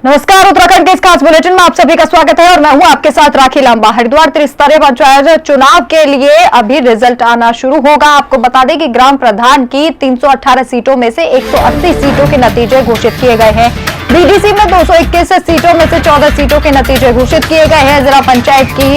नमस्कार, उत्तराखंड के इस खास बुलेटिन में आप सभी का स्वागत है और मैं हूं आपके साथ राखी लांबा। हरिद्वार त्रिस्तरीय पंचायत चुनाव के लिए अभी रिजल्ट आना शुरू होगा। आपको बता दें कि ग्राम प्रधान की 318 सीटों में से 180 सीटों के नतीजे घोषित किए गए हैं। बीडीसी में 221 सीटों में से 14 सीटों के नतीजे घोषित किए गए हैं। जिला पंचायत की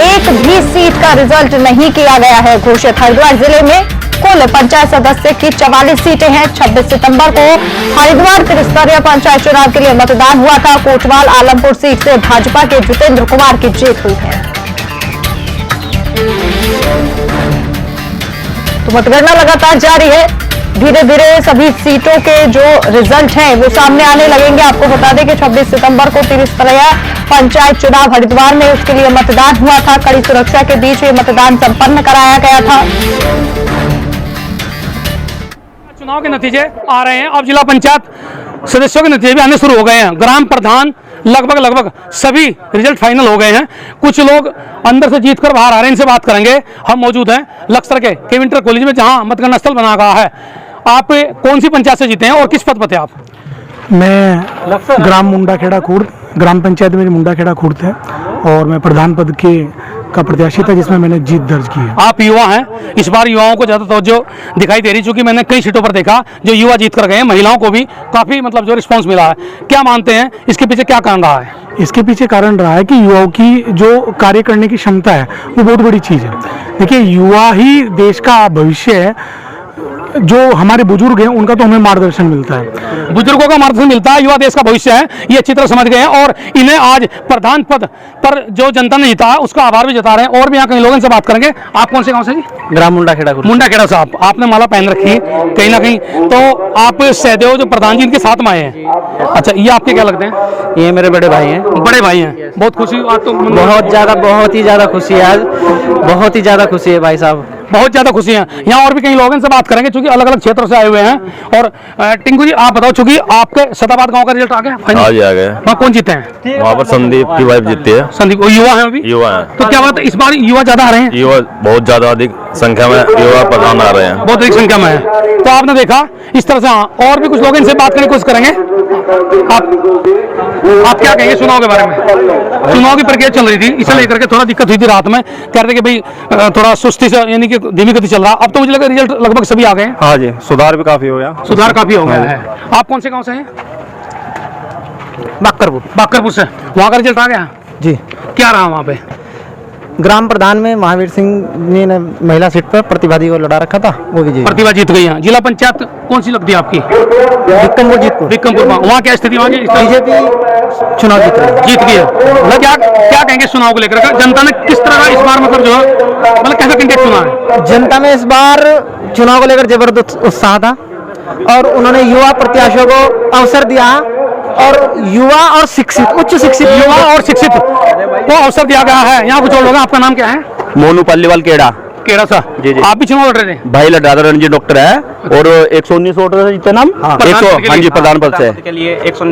एक भी सीट का रिजल्ट नहीं किया गया है घोषित। हरिद्वार जिले में कुल पंचायत सदस्य की 44 सीटें हैं। 26 सितंबर को हरिद्वार त्रिस्तरीय पंचायत चुनाव के लिए मतदान हुआ था। कोटवाल आलमपुर सीट से भाजपा के जितेंद्र कुमार की जीत हुई है। तो मतगणना लगातार जारी है। धीरे धीरे सभी सीटों के जो रिजल्ट हैं वो सामने आने लगेंगे। आपको बता दें कि 26 सितंबर को त्रिस्तरीय पंचायत चुनाव हरिद्वार में उसके लिए मतदान हुआ था। कड़ी सुरक्षा के बीच ये मतदान संपन्न कराया गया था। चुनाव के नतीजे आ रहे हैं। अब जिला पंचायत सदस्यों के नतीजे भी आने शुरू हो गए हैं। ग्राम प्रधान लगभग सभी रिजल्ट फाइनल हो गए हैं। कुछ लोग अंदर से जीतकर बाहर आ रहे हैं, इनसे बात करेंगे। हम मौजूद हैं लक्सर के केविंटर कॉलेज में, जहां मतगणना स्थल बना गया है। आप कौन सी पंचायत से जीते हैं और किस पद पर थे आप? मैं ग्राम मुंडाखेड़ा खुर्द, ग्राम पंचायत में मुंडाखेड़ा खुर्द है और मैं प्रधान पद का प्रत्याशी था, जिसमें मैंने जीत दर्ज की है। आप युवा हैं, इस बार युवाओं को ज़्यादा तवज्जो दिखाई दे रही, चूंकि मैंने कई सीटों पर देखा जो युवा जीत कर गए हैं। महिलाओं को भी काफ़ी जो रिस्पांस मिला है। क्या मानते हैं इसके पीछे क्या कारण रहा है? इसके पीछे कारण रहा है कि युवाओं की जो कार्य करने की क्षमता है वो बहुत बड़ी चीज़ है। देखिए, युवा ही देश का भविष्य है। जो हमारे बुजुर्ग हैं उनका तो हमें मार्गदर्शन मिलता है, बुजुर्गों का मार्गदर्शन मिलता है। युवा देश का भविष्य है, ये अच्छी तरह समझ गए हैं और इन्हें आज प्रधान पद पर जो जनता ने जीता है उसका आभार भी जता रहे हैं। और भी यहाँ कई लोगों से बात करेंगे। आप कौन से गांव से जी? ग्राम मुंडाखेड़ा। मुंडाखेड़ा साहब, आपने माला पहन रखी है कहीं ना कहीं, तो आप सहदेव जो प्रधान जी इनके साथ में आए हैं। अच्छा, ये आपके क्या लगते हैं? ये मेरे बड़े भाई हैं। बड़े भाई हैं। बहुत खुशी हुई आज तो, बहुत ही ज़्यादा खुशी है आज, बहुत ही ज़्यादा खुशी है भाई साहब, बहुत ज्यादा खुशी है। यहाँ और भी कई लोगों से बात करेंगे क्योंकि अलग अलग क्षेत्रों से आए हुए हैं। और टिंकू जी, आप बताओ, चूंकि आपके सदाबाद गांव का रिजल्ट आ गया फाइनल? आज आ गया। वहाँ कौन जीते हैं? वहाँ पर संदीप की वाइफ जीती है। संदीप, वो युवा है अभी? युवा है। तो क्या बात है, इस बार युवा ज्यादा आ रहे हैं? युवा बहुत ज्यादा अधिक संख्या में युवा प्रधान आ रहे हैं। बहुत अधिक संख्या में है। तो आपने देखा इस तरह से। हाँ, और भी कुछ लोग इनसे बात करने की कोशिश करेंगे। आप क्या कहेंगे चुनाव के बारे में? चुनाव की प्रक्रिया चल रही थी, इसे लेकर के थोड़ा दिक्कत हुई थी रात में। कह रहे थे कि भाई थोड़ा सुस्ती से, यानी कि धीमी गति चल रहा। अब तो मुझे लगा रिजल्ट लगभग सभी आ गए हैं। हाँ जी, सुधार भी काफी हो गया। सुधार काफी हो गया है। आप कौन से गांव से हैं? बाकरपुर से। वहाँ का रिजल्ट आ गया जी? क्या रहा वहाँ पे? ग्राम प्रधान में महावीर सिंह ने महिला सीट पर प्रतिवादी को लड़ा रखा था, वो विजयी। प्रतिभा जीत गई है। जिला पंचायत कौन सी लगती है आपकी? विक्रमपुर। वहाँ क्या स्थिति? वहाँ की बीजेपी चुनाव जीत गई है। क्या कहेंगे चुनाव को लेकर? जनता ने किस तरह इस बार जो है कैसा कैंडिडेट चुना है? जनता में इस बार चुनाव को लेकर जबरदस्त उत्साह था और उन्होंने युवा प्रत्याशियों को अवसर दिया और युवा और शिक्षित, उच्च शिक्षित युवा और शिक्षित को अवसर दिया गया है। यहाँ कुछ और लोग। आपका नाम क्या है? मोनू पल्लीवाल केड़ा सा। जी जी। आप भी चुनाव लड़ रहे थे? भाई लड़ रहा था, रणजीत डॉक्टर है और 119 वोट से जीते नाम। हाँ जी, प्रधान पद से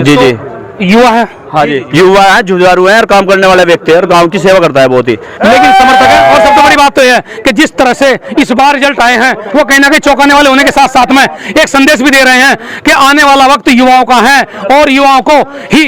जी जी। युवा है? हाँ जी, युवा है, जुझारू है और काम करने वाला व्यक्ति है और गांव की सेवा करता है बहुत ही, लेकिन समर्थक है। और सबसे बड़ी बात तो यह है कि जिस तरह से इस बार रिजल्ट आए हैं वो कहीं ना कहीं चौंकाने वाले होने के साथ साथ में एक संदेश भी दे रहे हैं कि आने वाला वक्त युवाओं का है और युवाओं को ही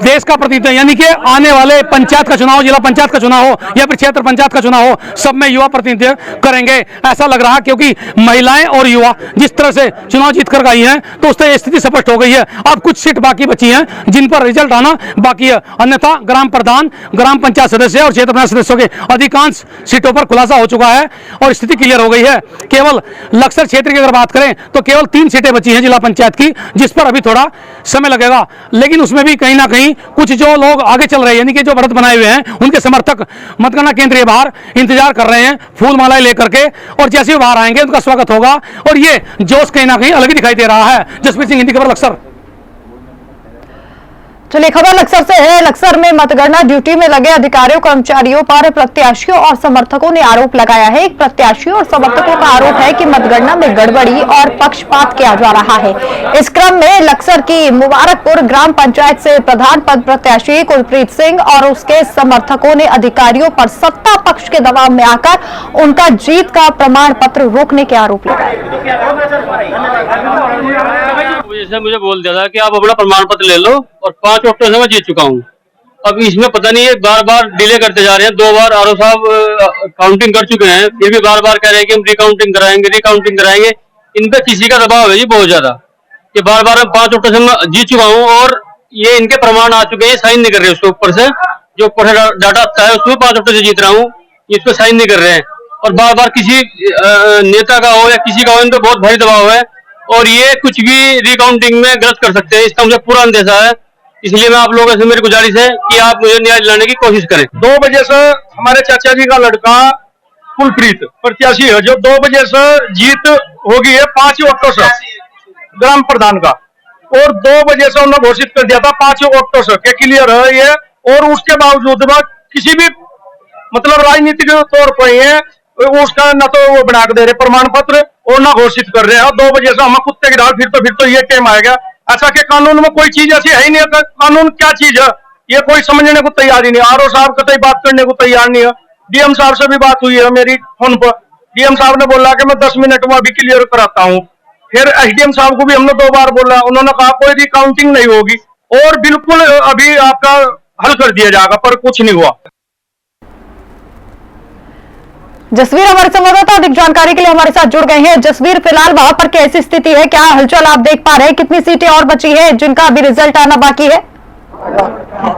देश का प्रतिनिधित्व, यानी कि आने वाले पंचायत का चुनाव, जिला पंचायत का चुनाव हो या फिर क्षेत्र पंचायत का चुनाव हो, सब में युवा प्रतिनिधित्व करेंगे ऐसा लग रहा है। क्योंकि महिलाएं और युवा जिस तरह से चुनाव जीत कर गई हैं तो उससे स्थिति स्पष्ट हो गई है। अब कुछ सीट बाकी बची हैं जिन पर रिजल्ट आना बाकी है। अन्यथा ग्राम प्रधान, ग्राम पंचायत सदस्य और क्षेत्र पंचायत सदस्यों के अधिकांश सीटों पर खुलासा हो चुका है और स्थिति क्लियर हो गई है। केवल लक्सर क्षेत्र की अगर बात करें तो केवल 3 सीटें बची हैं जिला पंचायत की, जिस पर अभी थोड़ा समय लगेगा। लेकिन उसमें भी कहीं ना कहीं कुछ जो लोग आगे चल रहे हैं, यानी कि जो बढ़त बनाए हुए हैं, उनके समर्थक मतगणना केंद्र के बाहर इंतजार कर रहे हैं फूल मालाएं लेकर के। और जैसे भी बाहर आएंगे उनका स्वागत होगा और ये जोश कहीं ना कहीं अलग ही दिखाई दे रहा है। जसप्रीत सिंह, हिंदी खबर, लक्सर। चलिए, खबर लक्सर से है। लक्सर में मतगणना ड्यूटी में लगे अधिकारियों कर्मचारियों पर प्रत्याशियों और समर्थकों ने आरोप लगाया है। एक प्रत्याशियों और समर्थकों का आरोप है कि मतगणना में गड़बड़ी और पक्षपात किया जा रहा है। इस क्रम में लक्सर की मुबारकपुर ग्राम पंचायत से प्रधान पद प्रत्याशी कुलप्रीत सिंह और उसके समर्थकों ने अधिकारियों पर सत्ता पक्ष के दबाव में आकर उनका जीत का प्रमाण पत्र रोकने के आरोप लगाए। बजे से मुझे बोल दिया था कि आप अपना प्रमाण पत्र ले लो और 5 ऑक्टोबर से मैं जीत चुका हूँ। अब इसमें पता नहीं है, बार बार डिले करते जा रहे हैं। 2 बार आरओ साहब काउंटिंग कर चुके हैं, फिर भी बार बार कह रहे हैं कि हम रिकाउंटिंग कराएंगे। इन पे किसी का दबाव है जी बहुत ज्यादा, कि बार बार 5 ऑक्टोबर से मैं जीत चुका हूँ और ये इनके प्रमाण आ चुके हैं, साइन नहीं कर रहे उसके ऊपर से, जो ऊपर से डाटा आता है उसमें 5 ऑक्टोबर से जीत रहा हूँ, इस पे साइन नहीं कर रहे हैं। और बार बार किसी नेता का हो या किसी का हो, इन पे बहुत भारी दबाव है और ये कुछ भी रिकाउंटिंग में गलत कर सकते हैं, इसका मुझे पूरा अंदेशा है। इसलिए मैं आप लोगों से मेरी गुजारिश है कि आप मुझे न्याय दिलाने की कोशिश करें। 2 बजे से हमारे चाचा जी का लड़का कुलप्रीत प्रत्याशी है, जो 2 बजे से जीत हो गई है 5 ऑक्टो से ग्राम प्रधान का, और 2 बजे से उन्होंने घोषित कर दिया था 5 ऑक्टो से के क्लियर है ये। और उसके बावजूद किसी भी मतलब राजनीतिक तौर पर है उसका न तो वो बना के दे रहे प्रमाण पत्र और ना घोषित कर रहे हैं। 2 बजे से हम कुत्ते की दाल फिर तो ये टाइम आएगा। ऐसा कि कानून में कोई चीज ऐसी है ही नहीं। कानून क्या चीज है ये कोई समझने को तैयार ही नहीं। आरओ साहब कतई बात करने को तैयार नहीं है। डीएम साहब से भी बात हुई है मेरी फोन पर, डीएम साहब ने बोला कि मैं 10 मिनट में अभी क्लियर कराता हूँ। फिर एसडीएम साहब को भी हमने 2 बार बोला, उन्होंने कहा कोई रिकाउंटिंग नहीं होगी और बिल्कुल अभी आपका हल कर दिया जाएगा, पर कुछ नहीं हुआ। जसवीर हमारे संवाददाता अधिक जानकारी के लिए हमारे साथ जुड़ गए हैं। जसवीर, फिलहाल वहां पर कैसी स्थिति है, क्या हलचल आप देख पा रहे हैं, कितनी सीटें और बची है जिनका अभी रिजल्ट आना बाकी है?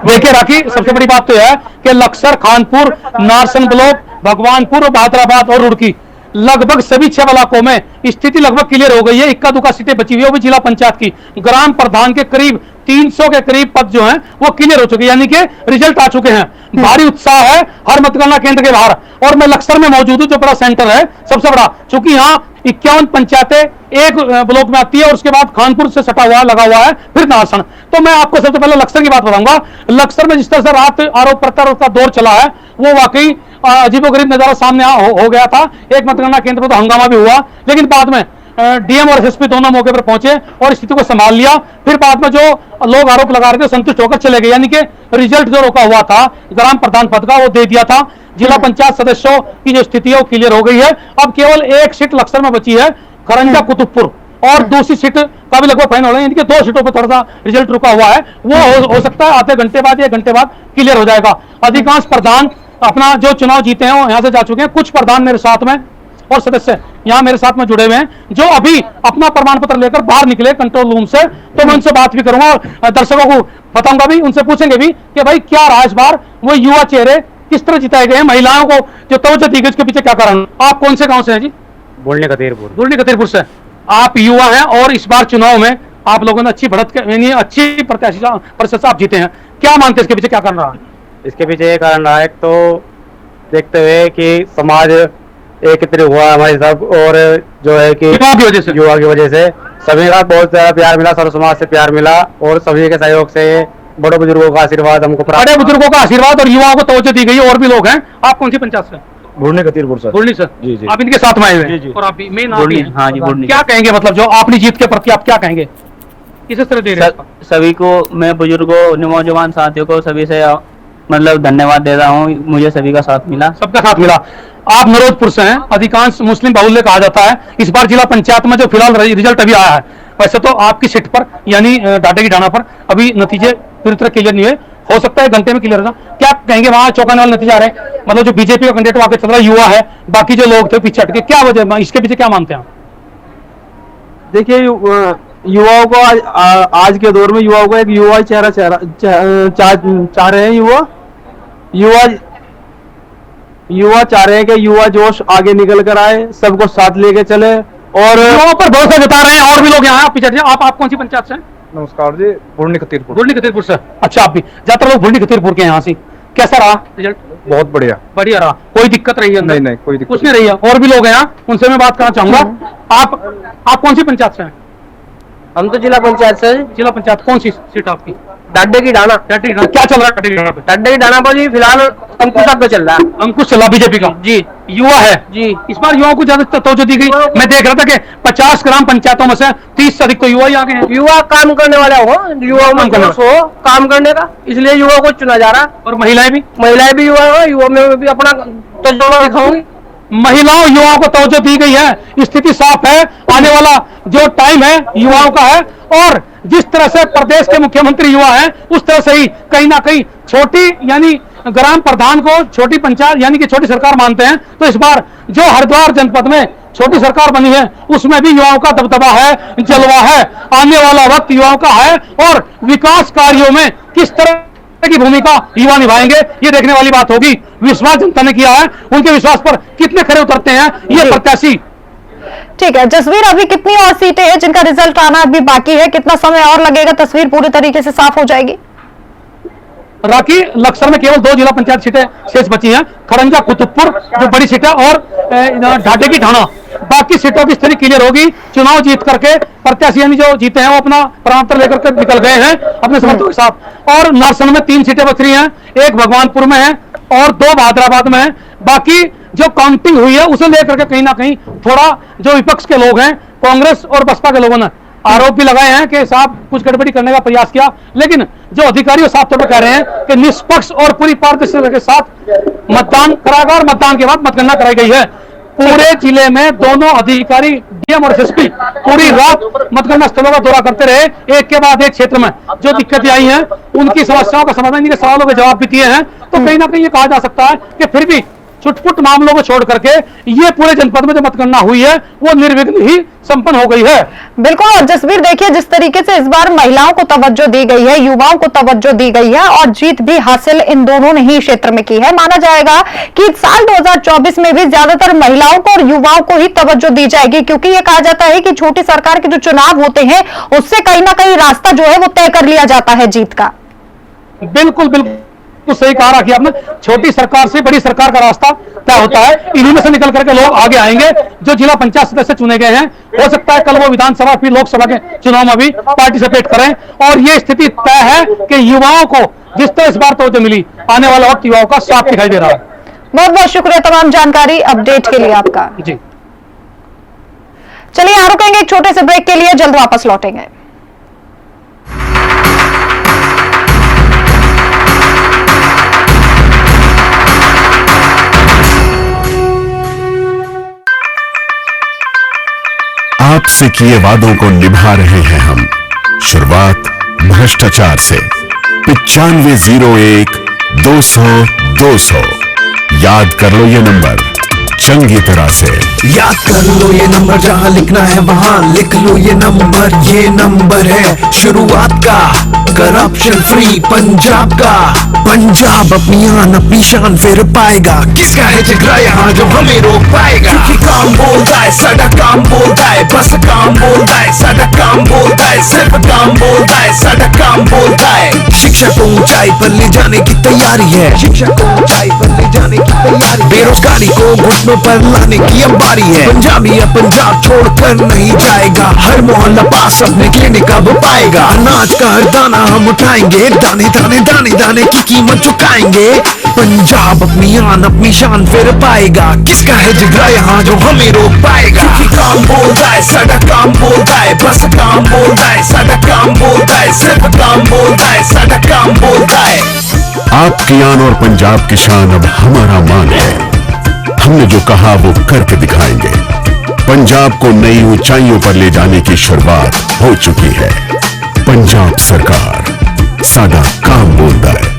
देखिए राखी, सबसे बड़ी बात तो है कि लक्सर, खानपुर, नारसन ब्लॉक, भगवानपुर और बहादुराबाद और रुड़की, लगभग सभी 6 इलाकों में स्थिति लगभग क्लियर हो गई है। इक्का दुक्का सीटें बची हुई है, वो भी जिला पंचायत की। ग्राम प्रधान के करीब 300 के करीब पद जो हैं वो क्लियर हो चुके हैं, यानी कि रिजल्ट आ चुके हैं। भारी उत्साह है हर मतगणना केंद्र के बाहर। और मैं लक्सर में मौजूद हूं, जो बड़ा सेंटर है सबसे बड़ा, चूंकि यहाँ 51 पंचायतें एक ब्लॉक में आती है और उसके बाद खानपुर से सटा हुआ लगा हुआ है, फिर नारसन। तो मैं आपको सबसे पहले लक्सर की बात बताऊंगा। लक्सर में जिस तरह से रात आरोप प्रत्यारोप का दौर चला है वो वाकई अजीबोगरीब नजारा सामने हो गया था। एक मतगणना केंद्र पर तो हंगामा भी हुआ, लेकिन बाद में डीएम और एसएसपी दोनों मौके पर पहुंचे और स्थिति को संभाल लिया। फिर बाद में जो लोग आरोप लगा रहे थे संतुष्ट होकर चले गए, यानी कि रिजल्ट जो रोका हुआ था ग्राम प्रधान पद का वो दे दिया था। जिला पंचायत सदस्यों की जो स्थिति है वो क्लियर हो गई है। अब केवल एक सीट लक्सर में बची है, खरंजा कुतुबपुर, और दूसरी सीट का भी लगभग फाइनल है, यानी कि 2 सीटों पर थोड़ा सा रिजल्ट रुका हुआ है। वो हो सकता है आधे घंटे बाद या 1 घंटे बाद क्लियर हो जाएगा। अधिकांश प्रधान अपना जो चुनाव जीते हैं वो यहाँ से जा चुके हैं। कुछ प्रधान मेरे साथ में और सदस्य यहाँ मेरे साथ में जुड़े हुए हैं जो अभी अपना प्रमाण पत्र लेकर बाहर निकले कंट्रोल रूम से, तो मैं उनसे बात भी करूंगा और दर्शकों को बताऊंगा भी, उनसे पूछेंगे भी कि भाई क्या रहा इस बार, वो युवा चेहरे किस तरह जिताए गए हैं, महिलाओं को जो तवज्जो दी गई उसके पीछे क्या कारण। आप कौन से गांव से हैं जी? बोलने कतीरपुर। गुरनी कतीरपुर से। आप युवा हैं और इस बार चुनाव में आप लोगों ने अच्छी बढ़त यानी अच्छी प्रतिशत से आप जीते हैं, क्या मानते हैं इसके पीछे क्या कारण रहा? इसके पीछे ये कारण रहा है, तो देखते हुए कि समाज एकत्रित हुआ हमारे सब, और जो है कि युवा की वजह से सभी का बहुत ज्यादा प्यार मिला, सर्व समाज से प्यार मिला और सभी के सहयोग से बड़े बुजुर्गों का आशीर्वाद हमको प्राप्त। बड़े बुजुर्गों का आशीर्वाद और युवाओं को तवज्जो दी गई। और भी लोग हैं। आप कौन सी पंचायत से? बुढ़नी कतीरपुर सर। बुढ़नी सर। जी जी। आप इनके साथ में आए हुए हैं और आप भी मेन आप भी हैं। हाँ जी, बुढ़नी। क्या कहेंगे, मतलब जो आपने जीत के प्रति आप क्या कहेंगे, किस तरह दे रहे हैं? सभी को, मैं बुजुर्गों, नौजवान साथियों को सभी से मतलब धन्यवाद दे रहा हूँ, मुझे सभी का साथ मिला, सबका साथ मिला। आप नरोजपुर से हैं, अधिकांश मुस्लिम बाहुल्य कहा जाता है। इस बार जिला पंचायत में जो फिलहाल रिजल्ट अभी आया है, वैसे तो आपकी सीट पर यानी डाटे की डाना पर अभी नतीजे पूरी तरह क्लियर नहीं हुए, हो सकता है घंटे में क्लियर होगा। क्या कहेंगे, वहां चौंकाने वाले नतीजे आ रहे हैं, मतलब जो बीजेपी का कैंडिडेट वहां चल रहा है युवा है, बाकी जो लोग थे पीछे हटके, क्या वजह, इसके पीछे क्या मानते हैं? देखिए युवाओं को आज के दौर में युवाओं को एक युवा चेहरा चाह रहे हैं। युवा चाह रहे हैं कि युवा जोश आगे निकल कर आए, सबको साथ लेके चले और युवाओं पर भरोसा जता रहे हैं। और भी लोग यहाँ पीछे आप कौन सी पंचायत से? नमस्कार जी, बुढ़नी कतीरपुर। बुढ़नी कतीरपुर से। अच्छा, आप भी ज्यादातर लोग बुढ़नी कतीरपुर के यहाँ से। कैसा रहा रिजल्ट? बहुत बढ़िया, बढ़िया रहा, कोई दिक्कत रही है? नहीं कोई दिक्कत कुछ नहीं रही है। और भी लोग हैं यहाँ, उनसे मैं बात करना चाहूंगा। आप कौन सी पंचायत से हैं? हम तो जिला पंचायत से। जिला पंचायत कौन सी सीट आपकी? डाडे की डाना। डाडे की डाना क्या चल रहा है? डाडे की डाना पे? डाडे की डाना पर जी फिलहाल अंकुश साहब पे चल रहा है। अंकुश चला बीजेपी का जी। युवा है जी। इस बार युवाओं को ज्यादा तवज्जो दी गई। मैं देख रहा था कि 50 ग्राम पंचायतों में से 30 से अधिक तो युवा ही आ गए हैं। युवा काम करने वाला हो, युवाओं में जोश हो काम करने का, इसलिए युवा को चुना जा रहा। और महिलाएं भी युवा हो, युवा में भी अपना तजुर्बा दिखाऊंगी। महिलाओं युवाओं को तवज्जो दी गई है, स्थिति साफ है। आने वाला जो टाइम है युवाओं का है, और जिस तरह से प्रदेश के मुख्यमंत्री युवा हैं, उस तरह से ही कहीं ना कहीं छोटी यानी ग्राम प्रधान को छोटी पंचायत यानी कि छोटी सरकार मानते हैं। तो इस बार जो हरिद्वार जनपद में छोटी सरकार बनी है, उसमें भी युवाओं का दबदबा है, जलवा है। आने वाला वक्त युवाओं का है, और विकास कार्यों में किस तरह की भूमिका युवा निभाएंगे, ये देखने वाली बात होगी। विश्वास जनता ने किया है, उनके विश्वास पर कितने खरे उतरते हैं ये प्रत्याशी। ठीक है जसवीर, अभी कितनी और सीटें हैं जिनका रिजल्ट आना अभी बाकी है? कितना समय और लगेगा तस्वीर पूरी तरीके से साफ हो जाएगी? राखी, लक्सर में केवल 2 जिला पंचायत सीटें शेष बची हैं, खड़ंजा कुतुबपुर जो बड़ी सीट है, और ढाटे की ढाना। बाकी सीटों की स्थिति क्लियर होगी। चुनाव जीत करके प्रत्याशी यानी जो जीते हैं वो अपना प्रमाण पत्र लेकर के निकल गए हैं अपने समर्थकों के साथ। और नारसन में 3 सीटें बच रही हैं, 1 भगवानपुर में है और 2 बहादुराबाद में है। बाकी जो काउंटिंग हुई है उसे लेकर के कहीं ना कहीं थोड़ा जो विपक्ष के लोग हैं, कांग्रेस और बसपा के लोगों ने आरोप भी लगाए हैं कि साहब कुछ गड़बड़ी करने का प्रयास किया, लेकिन जो अधिकारी साफ तौर पर कह रहे हैं कि निष्पक्ष और पूरी पारदर्शिता के साथ मतदान कराया, और मतदान के बाद मतगणना कराई गई है। पूरे जिले में दोनों अधिकारी डीएम और एसएसपी पूरी रात मतगणना स्थलों का दौरा करते रहे, एक के बाद एक क्षेत्र में जो दिक्कतें आई हैं उनकी समस्याओं का समाधान, इनके सवालों के जवाब भी दिए हैं। तो कहीं ना कहीं ये कहा जा सकता है कि फिर भी छुटपुट मामलों को छोड़ करके ये पूरे जनपद में जो मतगणना हुई है वो निर्विघ्न ही संपन्न हो गई है। बिल्कुल, और जसवीर देखिए जिस तरीके से इस बार महिलाओं को तवज्जो दी गई है, युवाओं को तवज्जो दी गई है, और जीत भी हासिल इन दोनों ने ही क्षेत्र में की है। माना जाएगा कि साल 2024 में भी ज्यादातर महिलाओं को और युवाओं को ही तवज्जो दी जाएगी, क्योंकि ये कहा जाता है कि छोटी सरकार के जो चुनाव होते हैं उससे कहीं ना कहीं रास्ता जो है वो तय कर लिया जाता है जीत का। बिल्कुल बिल्कुल तो सही कहा राखी आपने, छोटी सरकार से बड़ी सरकार का रास्ता तय होता है। इन्हीं में से निकल करके लोग आगे आएंगे जो जिला पंचायत सदस्य चुने गए हैं। हो सकता है कल वो विधानसभा फिर लोकसभा के चुनाव में भी पार्टिसिपेट करें, और ये स्थिति तय है कि युवाओं को जिस तरह इस बार तवज्जो मिली, आने वाला वक्त युवाओं का साफ दिखाई दे रहा है। बहुत बहुत शुक्रिया तमाम जानकारी अपडेट के लिए आपका। जी चलिए यहाँ रुकेंगे एक छोटे से ब्रेक के लिए, जल्द वापस लौटेंगे। आपसे किए वादों को निभा रहे हैं हम। शुरुआत भ्रष्टाचार से। 9501 200 200 याद कर लो ये नंबर चंगी तरह से। याद कर लो ये नंबर, जहां लिखना है वहां लिख लो ये नंबर। ये नंबर है शुरुआत का, करप्शन फ्री पंजाब का। पंजाब अपनी आन अपनी शान फिर पाएगा, किसका है जिगरा यहाँ जो हमें रोक पाएगा। क्योंकि काम बोलता है, साडा काम बोलता है, बस काम बोलता है, साडा काम बोलता है, सिर्फ काम बोलता है, साडा काम बोलता है। शिक्षा को ऊंचाई पर ले जाने की तैयारी है, शिक्षा को ऊंचाई पर ले जाने की तैयारी। बेरोजगारी को घुटनों पर लाने की अब बारी है। पंजाबी या पंजाब छोड़कर नहीं जाएगा, हर मोहल्ला पास अपने क्लिनिक अब पाएगा। अनाज का हर दाना हम उठाएंगे, दाने दाने दाने दाने की कीमत चुकाएंगे। पंजाब अपनी आन अपनी शान फिर पाएगा, किसका है जिगरा यहाँ जो हमें रोक पाएगा। क्योंकि काम बोलता है, साडा काम बोलता है, बस काम बोलता है, साडा काम बोलता है, सिर्फ काम बोलता है, साडा काम बोलता है। आपकी आन और पंजाब की शान अब हमारा मान है। हमने जो कहा वो करके दिखाएंगे। पंजाब को नई ऊंचाइयों पर ले जाने की शुरुआत हो चुकी है। पंजाब सरकार, साडा काम बोलता है।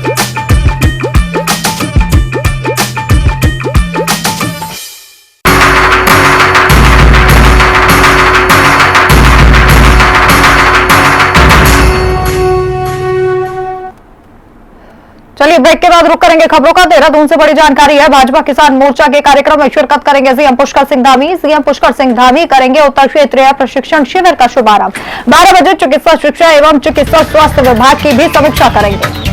चलिए ब्रेक के बाद रुक करेंगे खबरों का। देहरादून से बड़ी जानकारी है, भाजपा किसान मोर्चा के कार्यक्रम में शिरकत करेंगे सीएम पुष्कर सिंह धामी। सीएम पुष्कर सिंह धामी करेंगे उत्तर क्षेत्रीय प्रशिक्षण शिविर का शुभारंभ। 12 बजे चिकित्सा शिक्षा एवं चिकित्सा स्वास्थ्य विभाग की भी समीक्षा करेंगे।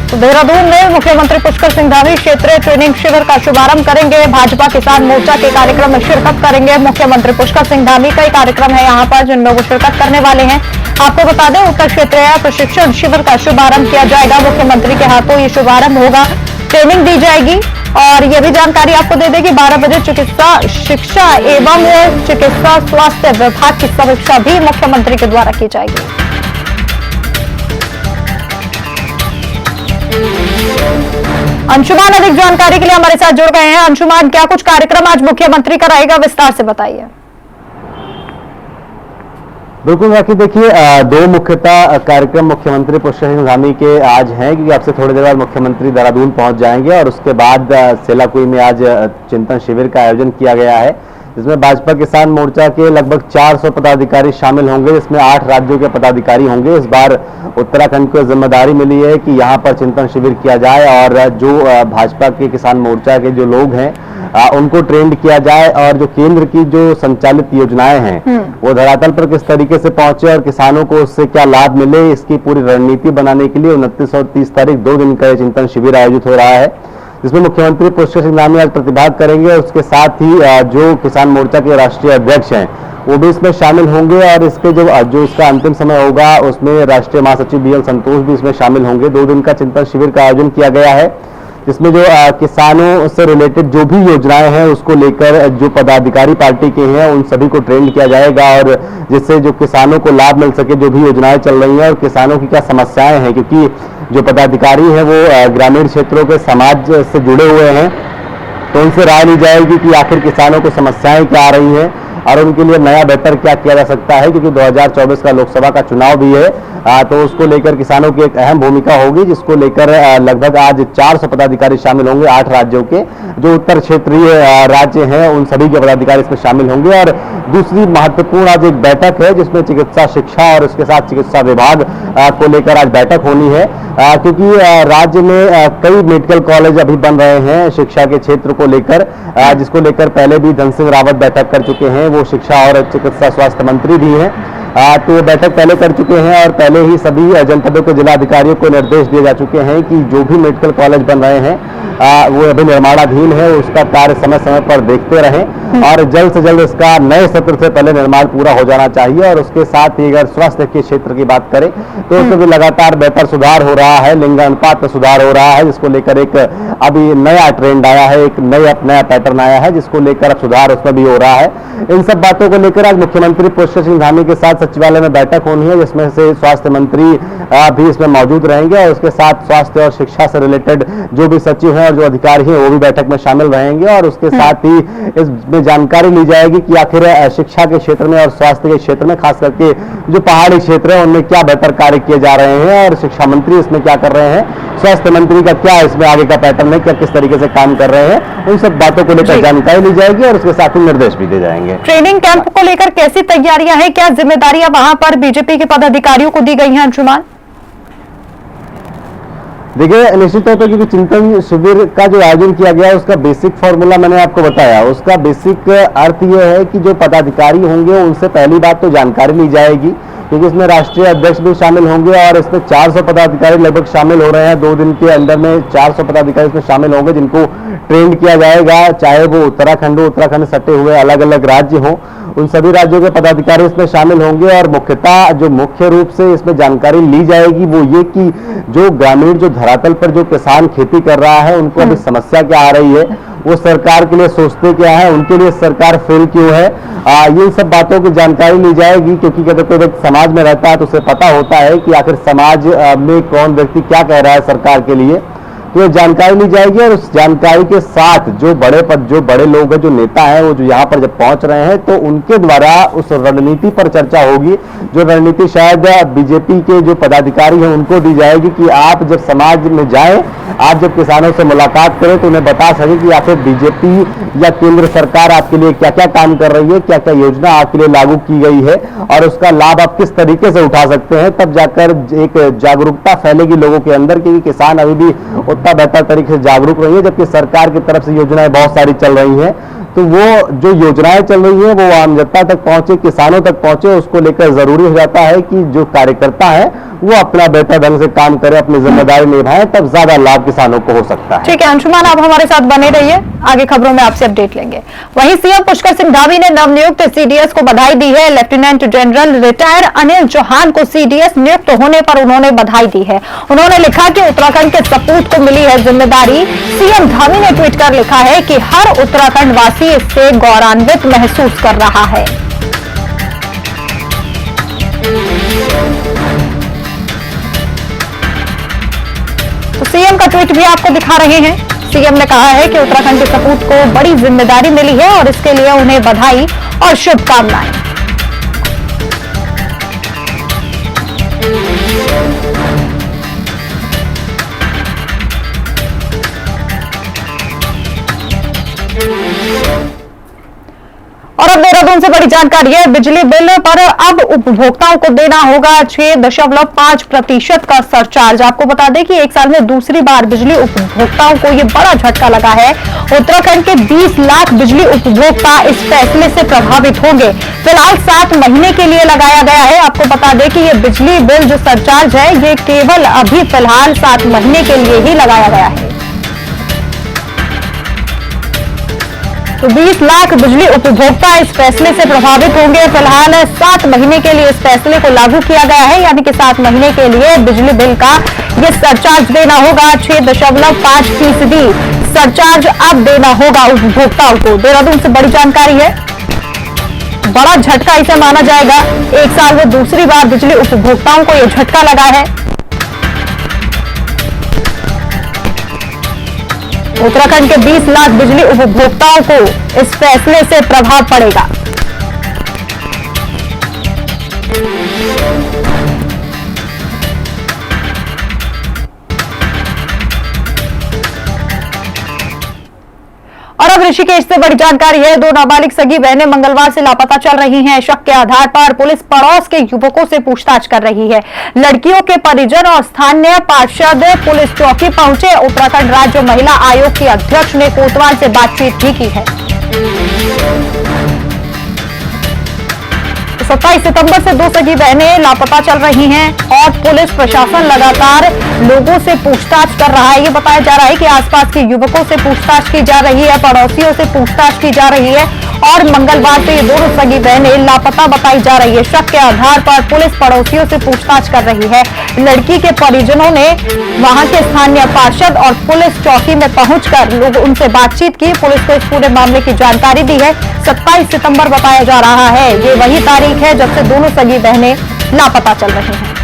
तो देहरादून में मुख्यमंत्री पुष्कर सिंह धामी क्षेत्रीय ट्रेनिंग शिविर का शुभारंभ करेंगे। भाजपा किसान मोर्चा के कार्यक्रम में शिरकत करेंगे मुख्यमंत्री पुष्कर सिंह धामी। कई कार्यक्रम है यहाँ पर जिनमें वो शिरकत करने वाले हैं। आपको बता दें उत्तर क्षेत्रीय प्रशिक्षण शिविर का शुभारंभ किया जाएगा, मुख्यमंत्री के हाथों ये शुभारंभ होगा, ट्रेनिंग दी जाएगी। और ये भी जानकारी आपको दे दें कि 12 बजे चिकित्सा शिक्षा एवं चिकित्सा स्वास्थ्य विभाग की समीक्षा भी मुख्यमंत्री के द्वारा की जाएगी। अंशुमान अधिक जानकारी के लिए हमारे साथ जुड़ गए हैं। अंशुमान, क्या कुछ कार्यक्रम आज मुख्यमंत्री का रहेगा, विस्तार से बताइए। बिल्कुल राखी, देखिए दो मुख्यतः कार्यक्रम मुख्यमंत्री पुष्कर सिंह धामी के आज हैं, क्योंकि अब से थोड़ी देर बाद मुख्यमंत्री देहरादून पहुंच जाएंगे और उसके बाद सेलाकुई में आज चिंतन शिविर का आयोजन किया गया है, जिसमें भाजपा किसान मोर्चा के लगभग 400 पदाधिकारी शामिल होंगे, जिसमें 8 राज्यों के पदाधिकारी होंगे। इस बार उत्तराखंड को जिम्मेदारी मिली है कि यहाँ पर चिंतन शिविर किया जाए और जो भाजपा के किसान मोर्चा के जो लोग हैं उनको ट्रेंड किया जाए और जो केंद्र की जो संचालित योजनाएं हैं वो धरातल पर किस तरीके से पहुंचे और किसानों को उससे क्या लाभ मिले, इसकी पूरी रणनीति बनाने के लिए 29 और 30 तारीख 2 दिन का चिंतन शिविर आयोजित हो रहा है, जिसमें मुख्यमंत्री पुष्कर सिंह धामी आज प्रतिभाग करेंगे और उसके साथ ही जो किसान मोर्चा के राष्ट्रीय अध्यक्ष हैं वो भी इसमें शामिल होंगे और इसके जो इसका अंतिम समय होगा उसमें राष्ट्रीय महासचिव BL संतोष भी इसमें शामिल होंगे। 2 दिन का चिंतन शिविर का आयोजन किया गया है, जिसमें जो किसानों से रिलेटेड जो भी योजनाएं हैं उसको लेकर जो पदाधिकारी पार्टी के हैं उन सभी को ट्रेंड किया जाएगा और जिससे जो किसानों को लाभ मिल सके, जो भी योजनाएं चल रही हैं और किसानों की क्या समस्याएं हैं, क्योंकि जो पदाधिकारी हैं वो ग्रामीण क्षेत्रों के समाज से जुड़े हुए हैं, तो उनसे राय ली जाएगी कि आखिर किसानों को समस्याएं क्या आ रही हैं और उनके लिए नया बेहतर क्या किया जा सकता है, क्योंकि 2024 का लोकसभा का चुनाव भी है, तो उसको लेकर किसानों की एक अहम भूमिका होगी, जिसको लेकर लगभग आज 400 पदाधिकारी शामिल होंगे 8 राज्यों के, जो उत्तर क्षेत्रीय राज्य हैं उन सभी के पदाधिकारी इसमें शामिल होंगे। और दूसरी महत्वपूर्ण आज एक बैठक है जिसमें चिकित्सा शिक्षा और उसके साथ चिकित्सा विभाग को लेकर आज बैठक होनी है, क्योंकि राज्य में कई मेडिकल कॉलेज अभी बन रहे हैं शिक्षा के क्षेत्र को लेकर, जिसको लेकर पहले भी धन सिंह रावत बैठक कर चुके हैं, वो शिक्षा और चिकित्सा स्वास्थ्य मंत्री भी हैं, तो ये बैठक पहले कर चुके हैं और पहले ही सभी जनपदों के जिला अधिकारियों को निर्देश दिए जा चुके हैं कि जो भी मेडिकल कॉलेज बन रहे हैं वो अभी निर्माणाधीन है, उसका कार्य समय समय पर देखते रहें और जल्द से जल्द इसका नए सत्र से पहले निर्माण पूरा हो जाना चाहिए। और उसके साथ ही अगर स्वास्थ्य के क्षेत्र की बात करें तो उसमें भी लगातार बेहतर सुधार हो रहा है, लिंग अनुपात में सुधार हो रहा है, जिसको लेकर एक अभी नया ट्रेंड आया है, एक नया पैटर्न आया है, जिसको लेकर अब सुधार उसमें भी हो रहा है। इन सब बातों को लेकर आज मुख्यमंत्री पुष्कर सिंह धामी के साथ सचिवालय में बैठक होनी है, जिसमें से स्वास्थ्य मंत्री भी इसमें मौजूद रहेंगे और उसके साथ स्वास्थ्य और शिक्षा से रिलेटेड जो भी सचिव हैं और जो अधिकारी हैं वो भी बैठक में शामिल रहेंगे और उसके साथ ही इसमें जानकारी ली जाएगी कि आखिर शिक्षा के क्षेत्र में और स्वास्थ्य के क्षेत्र में खास करके जो पहाड़ी क्षेत्र है उनमें क्या बेहतर कार्य किए जा रहे हैं और शिक्षा मंत्री इसमें क्या कर रहे हैं, स्वास्थ्य मंत्री का क्या इसमें आगे का पैटर्न है, क्या किस तरीके से काम कर रहे हैं, उन सब बातों को लेकर जानकारी ली जाएगी और उसके साथ ही निर्देश भी दिए जाएंगे। ट्रेनिंग कैंप को लेकर कैसी तैयारियां हैं, क्या जिम्मेदारियां वहां पर बीजेपी के पदाधिकारियों को दी गई हैं अंशुमान? देखिए निश्चित तौर पर क्योंकि चिंतन शिविर का जो आयोजन किया गया है उसका बेसिक फॉर्मूला मैंने आपको बताया, उसका बेसिक अर्थ यह है कि जो पदाधिकारी होंगे उनसे पहली बात तो जानकारी ली जाएगी, क्योंकि इसमें राष्ट्रीय अध्यक्ष भी शामिल होंगे और इसमें 400 पदाधिकारी लगभग शामिल हो रहे हैं। 2 दिन के अंदर में 400 पदाधिकारी इसमें शामिल होंगे जिनको ट्रेंड किया जाएगा, चाहे वो उत्तराखंड हो, उत्तराखंड से सटे हुए अलग अलग राज्य हो, उन सभी राज्यों के पदाधिकारी इसमें शामिल होंगे और मुख्यतः जो मुख्य रूप से इसमें जानकारी ली जाएगी वो ये कि जो ग्रामीण जो धरातल पर जो किसान खेती कर रहा है उनको अभी समस्या क्या आ रही है, वो सरकार के लिए सोचते क्या है, उनके लिए सरकार फेल क्यों है, ये सब बातों की जानकारी ली जाएगी, क्योंकि जब कोई व्यक्ति समाज में रहता है तो उसे पता होता है कि आखिर समाज में कौन व्यक्ति क्या कह रहा है सरकार के लिए, तो ये जानकारी ली जाएगी और उस जानकारी के साथ जो बड़े लोग हैं, जो नेता हैं, वो जो यहाँ पर जब पहुंच रहे हैं तो उनके द्वारा उस रणनीति पर चर्चा होगी, जो रणनीति शायद बीजेपी के जो पदाधिकारी हैं उनको दी जाएगी कि आप जब समाज में जाएं, आप जब किसानों से मुलाकात करें तो उन्हें बता सकें कि आखिर बीजेपी या केंद्र सरकार आपके लिए क्या क्या काम कर रही है, क्या क्या योजना आपके लिए लागू की गई है और उसका लाभ आप किस तरीके से उठा सकते हैं, तब जाकर एक जागरूकता फैलेगी लोगों के अंदर, क्योंकि किसान अभी भी उतना बेहतर तरीके से जागरूक रही है, जबकि सरकार की तरफ से योजनाएं बहुत सारी चल रही हैं, तो वो जो योजनाएं चल रही है वो आम जनता तक पहुंचे, किसानों तक पहुंचे, उसको लेकर जरूरी हो जाता है कि जो कार्यकर्ता है वो अपना बेहतर ढंग से काम करे, अपनी जिम्मेदारी निभाए, तब ज्यादा लाभ किसानों को हो सकता है। ठीक है अंशुमान, आप हमारे साथ बने रहिए, आगे खबरों में आपसे अपडेट लेंगे। वहीं सीएम पुष्कर सिंह धामी ने नवनियुक्त सीडीएस को बधाई दी है। Lieutenant general retired Anil Chauhan को सीडीएस नियुक्त होने पर उन्होंने बधाई दी है। उन्होंने लिखा कि उत्तराखंड के सपूत को मिली है जिम्मेदारी। सीएम धामी ने ट्वीट कर लिखा है कि हर उत्तराखंड वासी इससे गौरवान्वित महसूस कर रहा है। सीएम का ट्वीट भी आपको दिखा रहे हैं। सीएम ने कहा है कि उत्तराखंड के सपूत को बड़ी जिम्मेदारी मिली है और इसके लिए उन्हें बधाई और शुभकामनाएं। और अब देहरादून से बड़ी जानकारी है। बिजली बिल पर अब उपभोक्ताओं को देना होगा 6.5% का सरचार्ज। आपको बता दें कि एक साल में दूसरी बार बिजली उपभोक्ताओं को ये बड़ा झटका लगा है। उत्तराखंड के 20 लाख बिजली उपभोक्ता इस फैसले से प्रभावित होंगे। फिलहाल 7 महीने के लिए लगाया गया है। आपको बता दें कि ये बिजली बिल जो सरचार्ज है ये केवल अभी फिलहाल 7 महीने के लिए ही लगाया गया है। तो 20 लाख बिजली उपभोक्ता इस फैसले से प्रभावित होंगे। फिलहाल 7 महीने के लिए इस फैसले को लागू किया गया है, यानी कि 7 महीने के लिए बिजली बिल का ये सरचार्ज देना होगा। 6.5% सरचार्ज अब देना होगा उपभोक्ताओं को। देहरादून से बड़ी जानकारी है। बड़ा झटका इसे माना जाएगा। एक साल में दूसरी बार बिजली उपभोक्ताओं को यह झटका लगा है। उत्तराखंड के 20 लाख बिजली उपभोक्ताओं को इस फैसले से प्रभाव पड़ेगा। और अब ऋषिकेश से बड़ी जानकारी है। 2 नाबालिग सगी बहनें मंगलवार से लापता चल रही हैं। शक के आधार पर पुलिस पड़ोस के युवकों से पूछताछ कर रही है। लड़कियों के परिजन और स्थानीय पार्षद पुलिस चौकी पहुंचे। उत्तराखंड राज्य महिला आयोग की अध्यक्ष ने कोतवाल से बातचीत भी की है। 27 सितंबर से 2 सगी बहनें लापता चल रही हैं और पुलिस प्रशासन लगातार लोगों से पूछताछ कर रहा है। ये बताया जा रहा है कि आसपास के युवकों से पूछताछ की जा रही है, पड़ोसियों से पूछताछ की जा रही है और मंगलवार से ये दोनों सगी बहनें लापता बताई जा रही है। शक के आधार पर पुलिस पड़ोसियों से पूछताछ कर रही है। लड़की के परिजनों ने वहां के स्थानीय पार्षद और पुलिस चौकी में पहुंचकर लोग उनसे बातचीत की। पुलिस को इस पूरे मामले की जानकारी दी है। 27 सितंबर बताया जा रहा है। ये वही तारीख है जब से दोनों सगी बहनें लापता चल रही हैं।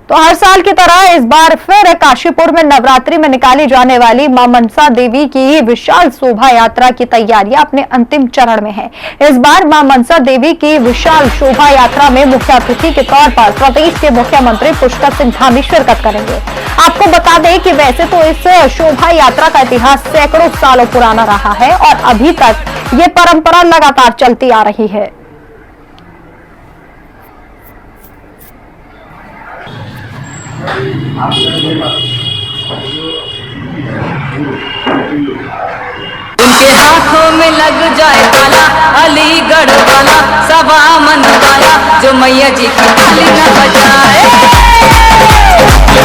तो हर साल की तरह इस बार फिर काशीपुर में नवरात्रि में निकाली जाने वाली मां मनसा देवी की विशाल शोभा यात्रा की तैयारियां अपने अंतिम चरण में है। इस बार मां मनसा देवी की विशाल शोभा यात्रा में मुख्य अतिथि के तौर पर प्रदेश के मुख्यमंत्री पुष्कर सिंह धामी शिरकत करेंगे। आपको बता दें कि वैसे तो इस शोभा यात्रा का इतिहास सैकड़ों सालों पुराना रहा है और अभी तक ये परंपरा लगातार चलती आ रही है। उनके हाथों में लग जाए ताला, अलीगढ़ वाला सवा मन वाला, जो मैया जी की ताली न बजाए। उनके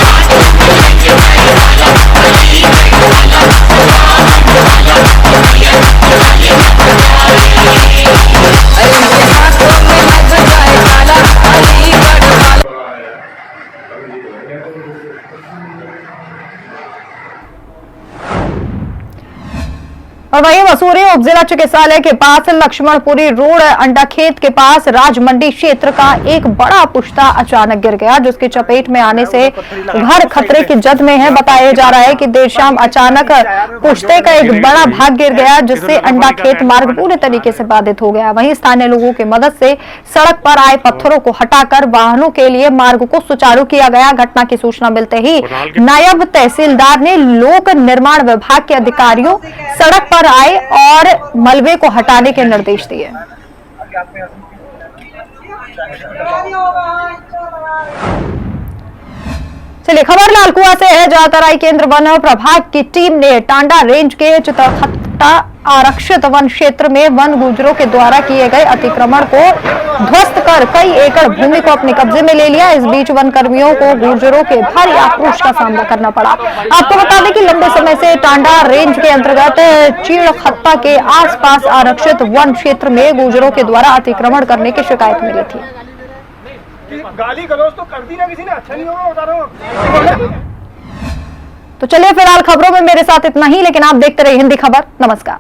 हाथों में लग जाए ताला, अलीगढ़ वाला। और वहीं मसूरी उपजिला चिकित्सालय के पास लक्ष्मणपुरी रोड अंडाखेत के पास राज मंडी क्षेत्र का एक बड़ा पुश्ता अचानक गिर गया, जिसकी चपेट में आने से घर खतरे की जद में है। बताया जा रहा है कि देर शाम अचानक पुश्ते का एक बड़ा भाग गिर गया, जिससे अंडाखेत मार्ग पूरे तरीके से बाधित हो गया। वहीं स्थानीय लोगों की मदद से सड़क पर आए पत्थरों को हटाकर वाहनों के लिए मार्ग को सुचारू किया गया। घटना की सूचना मिलते ही नायब तहसीलदार ने लोक निर्माण विभाग के अधिकारियों सड़क पर आए और मलबे को हटाने के निर्देश दिए। चलिए खबर लालकुआ से है, जहां तराई केंद्र वन प्रभाग की टीम ने टांडा रेंज के चित्रखट्टा आरक्षित वन क्षेत्र में वन गुर्जरों के द्वारा किए गए अतिक्रमण को ध्वस्त कर कई एकड़ भूमि को अपने कब्जे में ले लिया। इस बीच वन कर्मियों को गुर्जरों के भारी आक्रोश का सामना करना पड़ा। आपको बता दें कि लंबे समय से टांडा रेंज के अंतर्गत चिड़खत्ता के आसपास आरक्षित वन क्षेत्र में गुर्जरों के द्वारा अतिक्रमण करने की शिकायत मिली थी। गाली गलौज तो कर दी ना किसी ने, अच्छा नहीं होगा बता रहा हूं। तो चलिए फिलहाल खबरों में मेरे साथ इतना ही, लेकिन आप देखते रहिए हिंदी खबर। नमस्कार।